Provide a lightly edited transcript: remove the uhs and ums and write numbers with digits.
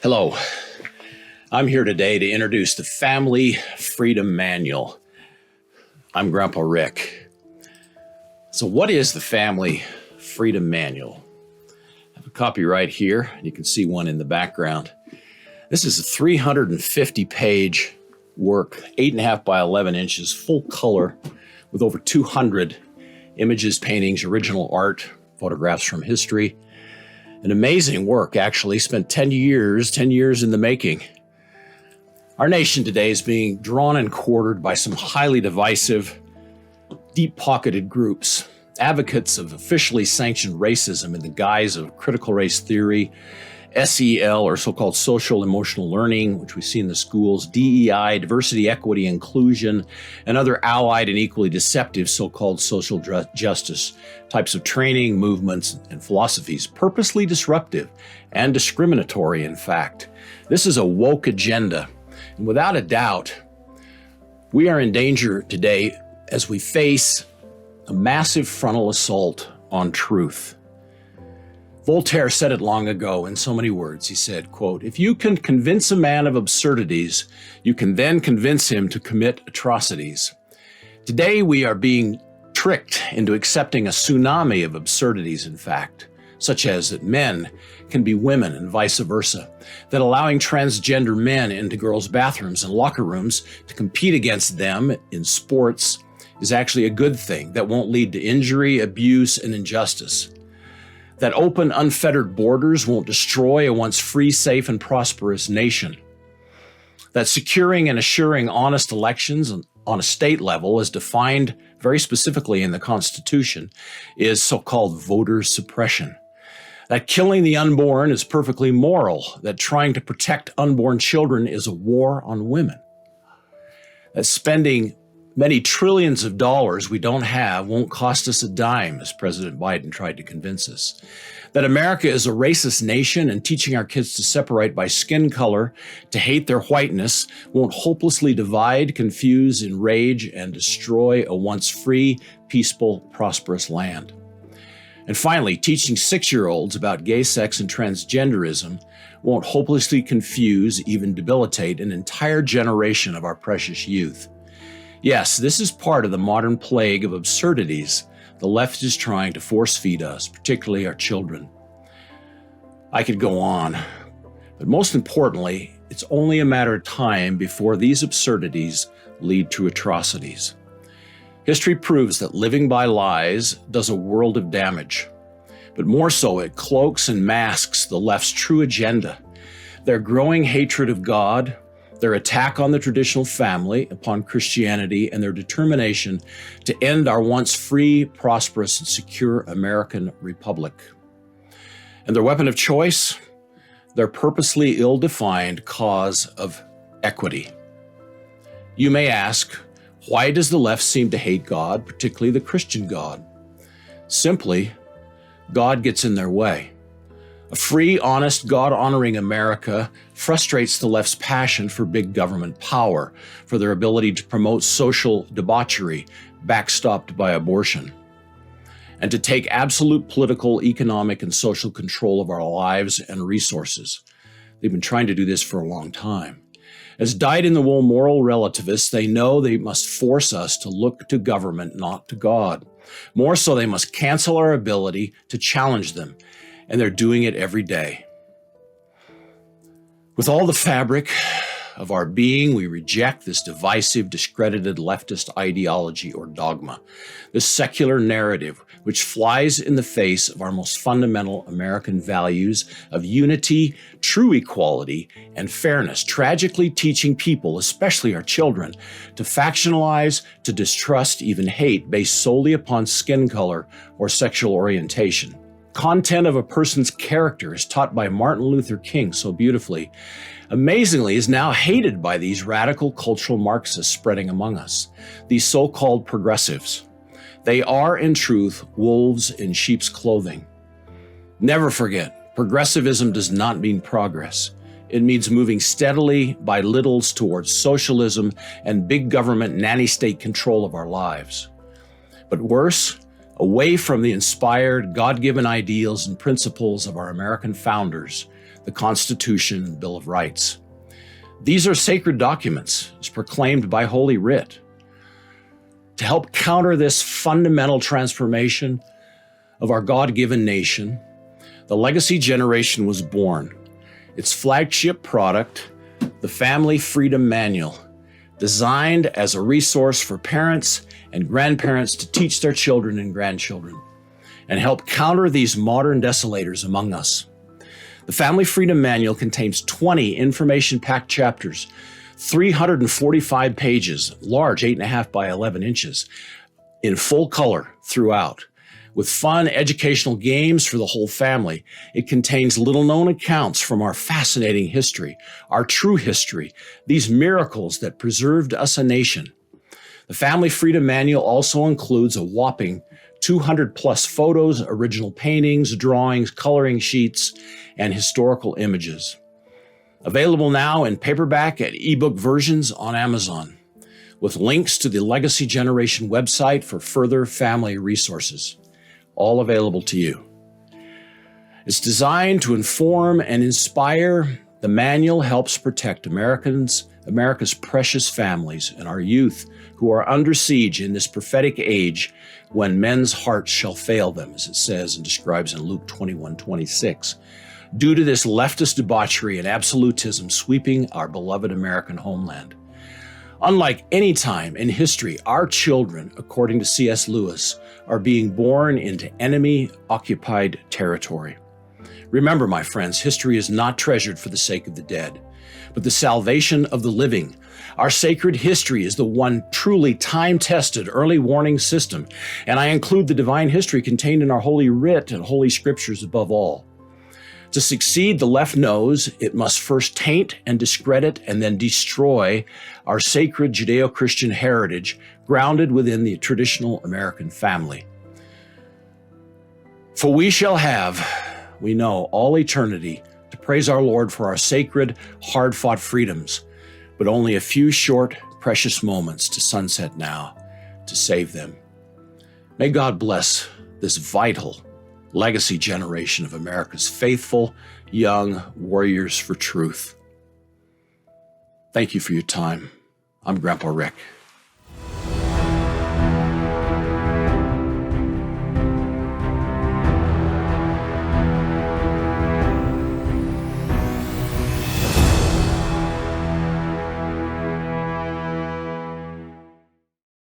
Hello, I'm here today to introduce the Family Freedom Manual. I'm Grandpa Rick. So what is the Family Freedom Manual? I have a copy right here. You can see one in the background. This is a 350-page work, 8.5 by 11 inches, full color, with over 200 images, paintings, original art, photographs from history. An amazing work, actually. Spent 10 years in the making. Our nation today is being drawn and quartered by some highly divisive, deep-pocketed groups, advocates of officially sanctioned racism in the guise of critical race theory, SEL, or so-called social emotional learning, which we see in the schools, DEI, diversity, equity, inclusion, and other allied and equally deceptive so-called social justice types of training, movements, and philosophies, purposely disruptive and discriminatory, in fact. This is a woke agenda, and without a doubt, we are in danger today as we face a massive frontal assault on truth. Voltaire said it long ago in so many words. He said, quote, "If you can convince a man of absurdities, you can then convince him to commit atrocities." Today, we are being tricked into accepting a tsunami of absurdities, in fact, such as that men can be women and vice versa, that allowing transgender men into girls' bathrooms and locker rooms to compete against them in sports is actually a good thing that won't lead to injury, abuse, and injustice. That open, unfettered borders won't destroy a once free, safe, and prosperous nation. That securing and assuring honest elections on a state level, as defined very specifically in the Constitution, is so-called voter suppression. That killing the unborn is perfectly moral. That trying to protect unborn children is a war on women. That spending many trillions of dollars we don't have won't cost us a dime, as President Biden tried to convince us. That America is a racist nation and teaching our kids to separate by skin color, to hate their whiteness, won't hopelessly divide, confuse, enrage, and destroy a once free, peaceful, prosperous land. And finally, teaching 6-year-olds about gay sex and transgenderism won't hopelessly confuse, even debilitate, an entire generation of our precious youth. Yes, this is part of the modern plague of absurdities the left is trying to force-feed us, particularly our children. I could go on, but most importantly, it's only a matter of time before these absurdities lead to atrocities. History proves that living by lies does a world of damage, but more so, it cloaks and masks the left's true agenda, their growing hatred of God, their attack on the traditional family, upon Christianity, and their determination to end our once free, prosperous, and secure American republic. And their weapon of choice? Their purposely ill-defined cause of equity. You may ask, why does the left seem to hate God, particularly the Christian God? Simply, God gets in their way. A free, honest, God-honoring America frustrates the left's passion for big government power, for their ability to promote social debauchery, backstopped by abortion, and to take absolute political, economic, and social control of our lives and resources. They've been trying to do this for a long time. As dyed-in-the-wool moral relativists, they know they must force us to look to government, not to God. More so, they must cancel our ability to challenge them, and they're doing it every day. With all the fabric of our being, we reject this divisive, discredited leftist ideology or dogma, this secular narrative which flies in the face of our most fundamental American values of unity, true equality, and fairness, tragically teaching people, especially our children, to factionalize, to distrust, even hate based solely upon skin color or sexual orientation. Content of a person's character, is taught by Martin Luther King so beautifully, amazingly is now hated by these radical cultural Marxists spreading among us, these so-called progressives. They are, in truth, wolves in sheep's clothing. Never forget, progressivism does not mean progress. It means moving steadily by littles towards socialism and big government nanny state control of our lives. But worse, away from the inspired, God-given ideals and principles of our American founders, the Constitution and Bill of Rights. These are sacred documents, as proclaimed by Holy Writ. To help counter this fundamental transformation of our God-given nation, the Legacy Generation was born. Its flagship product, the Family Freedom Manual, designed as a resource for parents and grandparents to teach their children and grandchildren and help counter these modern desolators among us. The Family Freedom Manual contains 20 information-packed chapters, 345 pages, large, 8.5 by 11 inches, in full color throughout, with fun educational games for the whole family. It contains little-known accounts from our fascinating history, our true history, these miracles that preserved us a nation. The Family Freedom Manual also includes a whopping 200-plus photos, original paintings, drawings, coloring sheets, and historical images. Available now in paperback and ebook versions on Amazon, with links to the Legacy Generation website for further family resources, all available to you. It's designed to inform and inspire. The manual helps protect America's precious families and our youth who are under siege in this prophetic age when men's hearts shall fail them, as it says and describes in Luke 21:26, due to this leftist debauchery and absolutism sweeping our beloved American homeland. Unlike any time in history, our children, according to C.S. Lewis, are being born into enemy-occupied territory. Remember, my friends, history is not treasured for the sake of the dead, but the salvation of the living. Our sacred history is the one truly time-tested early warning system, and I include the divine history contained in our Holy Writ and Holy Scriptures above all. To succeed, the left knows it must first taint and discredit and then destroy our sacred Judeo-Christian heritage grounded within the traditional American family. For we shall have, we know, all eternity to praise our Lord for our sacred, hard-fought freedoms, but only a few short, precious moments to sunset now to save them. May God bless this vital legacy generation of America's faithful, young warriors for truth. Thank you for your time. I'm Grandpa Rick.